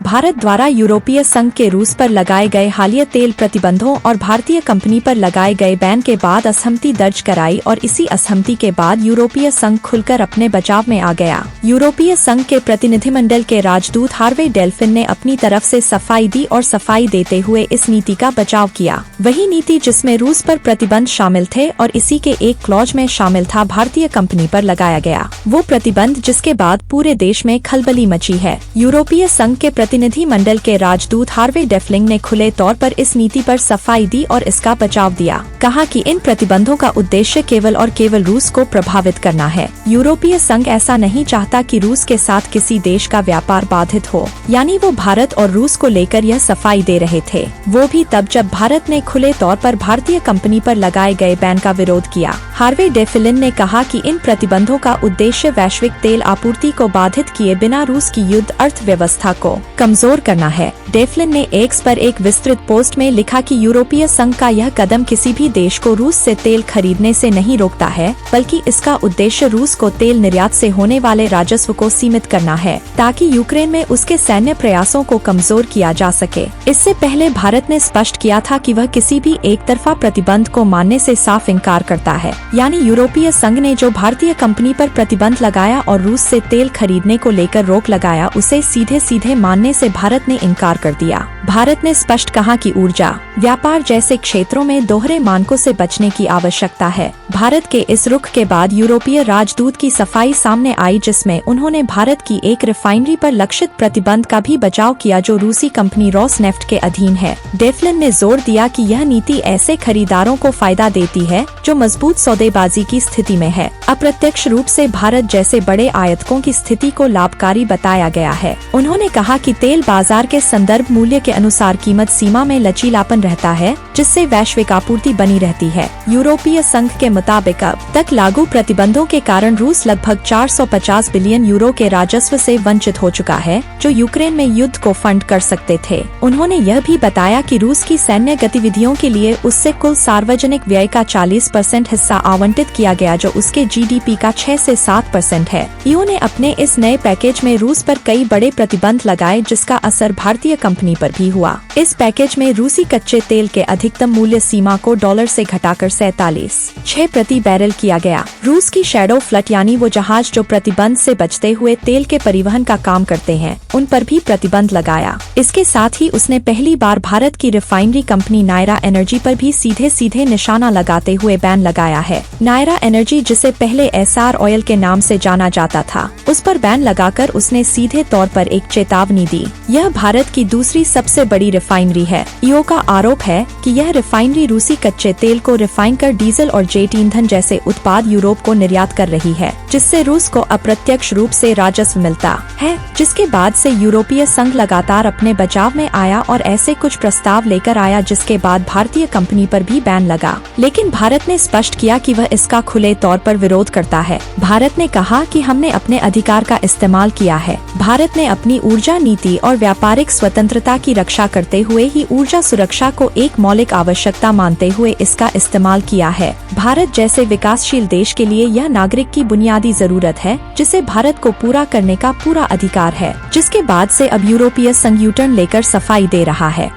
भारत द्वारा यूरोपीय संघ के रूस पर लगाए गए हालिया तेल प्रतिबंधों और भारतीय कंपनी पर लगाए गए बैन के बाद असहमति दर्ज कराई और इसी असहमति के बाद यूरोपीय संघ खुलकर अपने बचाव में आ गया। यूरोपीय संघ के प्रतिनिधिमंडल के राजदूत हार्वे डेल्फिन ने अपनी तरफ से सफाई दी और सफाई देते हुए इस नीति का बचाव किया। वही नीति जिसमें रूस पर प्रतिबंध शामिल थे और इसी के एक क्लॉज में शामिल था भारतीय कंपनी पर लगाया गया वो प्रतिबंध, जिसके बाद पूरे देश में खलबली मची है। यूरोपीय संघ के प्रतिनिधि मंडल के राजदूत हार्वे डेफ्लिंग ने खुले तौर पर इस नीति पर सफाई दी और इसका बचाव दिया। कहा कि इन प्रतिबंधों का उद्देश्य केवल और केवल रूस को प्रभावित करना है। यूरोपीय संघ ऐसा नहीं चाहता कि रूस के साथ किसी देश का व्यापार बाधित हो, यानी वो भारत और रूस को लेकर यह सफाई दे रहे थे, वो भी तब जब भारत ने खुले तौर पर भारतीय कंपनी पर लगाए गए बैन का विरोध किया। हार्वे डेफ्लिन ने कहा कि इन प्रतिबंधों का उद्देश्य वैश्विक तेल आपूर्ति को बाधित किए बिना रूस की युद्ध अर्थव्यवस्था को कमजोर करना है। डेफ्लिन ने एक्स पर एक विस्तृत पोस्ट में लिखा कि यूरोपीय संघ का यह कदम किसी भी देश को रूस से तेल खरीदने से नहीं रोकता है, बल्कि इसका उद्देश्य रूस को तेल निर्यात से होने वाले राजस्व को सीमित करना है, ताकि यूक्रेन में उसके सैन्य प्रयासों को कमजोर किया जा सके। इससे पहले भारत ने स्पष्ट किया था कि वह किसी भी एक तरफा प्रतिबंध को मानने से साफ इनकार करता है, यानी यूरोपीय संघ ने जो भारतीय कंपनी पर प्रतिबंध लगाया और रूस से तेल खरीदने को लेकर रोक लगाया, उसे सीधे सीधे मानने से भारत ने इनकार कर दिया। भारत ने स्पष्ट कहा कि ऊर्जा, व्यापार जैसे क्षेत्रों में दोहरे मानकों से बचने की आवश्यकता है। भारत के इस रुख के बाद यूरोपीय राजदूत की सफाई सामने आई, जिसमें उन्होंने भारत की एक रिफाइनरी पर लक्षित प्रतिबंध का भी बचाव किया जो रूसी कंपनी रोसनेफ्ट के अधीन है। डेफ्लिन ने जोर दिया कि यह नीति ऐसे खरीदारों को फायदा देती है जो मजबूत सौदेबाजी की स्थिति में है। अप्रत्यक्ष रूप से भारत जैसे बड़े आयातकों की स्थिति को लाभकारी बताया गया है। उन्होंने कहा कि तेल बाजार के संदर्भ मूल्य के अनुसार कीमत सीमा में लचीलापन रहता है, जिससे वैश्विक आपूर्ति बनी रहती है। यूरोपीय संघ के मुताबिक अब तक लागू प्रतिबंधों के कारण रूस लगभग 450 बिलियन यूरो के राजस्व से वंचित हो चुका है, जो यूक्रेन में युद्ध को फंड कर सकते थे। उन्होंने यह भी बताया कि रूस की सैन्य गतिविधियों के लिए उससे कुल सार्वजनिक व्यय का 40% हिस्सा आवंटित किया गया, जो उसके जीडीपी का 6 से 7% है। ईयू ने अपने इस नए पैकेज में रूस पर कई बड़े प्रतिबंध लगाए, जिसका असर भारतीय कंपनी पर भी हुआ। इस पैकेज में रूसी कच्चे तेल के अधिकतम मूल्य सीमा को डॉलर से घटाकर 47.6 प्रति बैरल किया गया। रूस की शैडो फ्लीट, यानी वो जहाज जो प्रतिबंध से बचते हुए तेल के परिवहन का काम करते हैं, उन पर भी प्रतिबंध लगाया। इसके साथ ही उसने पहली बार भारत की रिफाइनरी कंपनी नायरा एनर्जी पर भी सीधे सीधे निशाना लगाते हुए बैन लगाया है। नायरा एनर्जी, जिसे पहले एसआर ऑयल के नाम से जाना जाता था, उस पर बैन लगाकर उसने सीधे तौर पर एक चेतावनी दी। यह भारत की दूसरी सबसे बड़ी रिफाइनरी है। ईओ का आरोप है कि यह रिफाइनरी रूसी कच्चे तेल को रिफाइन कर डीजल और जेट ईंधन जैसे उत्पाद यूरोप को निर्यात कर रही है, जिससे रूस को अप्रत्यक्ष रूप से राजस्व मिलता है। जिसके बाद से यूरोपीय संघ लगातार अपने बचाव में आया और ऐसे कुछ प्रस्ताव लेकर आया, जिसके बाद भारतीय कंपनी पर भी बैन लगा। लेकिन भारत ने स्पष्ट किया कि वह इसका खुले तौर पर विरोध करता है। भारत ने कहा कि हमने अपने अधिकार का इस्तेमाल किया है। भारत ने अपनी ऊर्जा नीति और व्यापारिक स्वतंत्रता की रक्षा करते हुए ही ऊर्जा सुरक्षा को एक मौलिक आवश्यकता मानते हुए इसका इस्तेमाल किया है। भारत जैसे विकासशील देश के लिए यह नागरिक की बुनियादी जरूरत है, जिसे भारत को पूरा करने का पूरा अधिकार है। जिसके बाद से अब यूरोपीय संघ यू टर्न लेकर सफाई दे रहा है।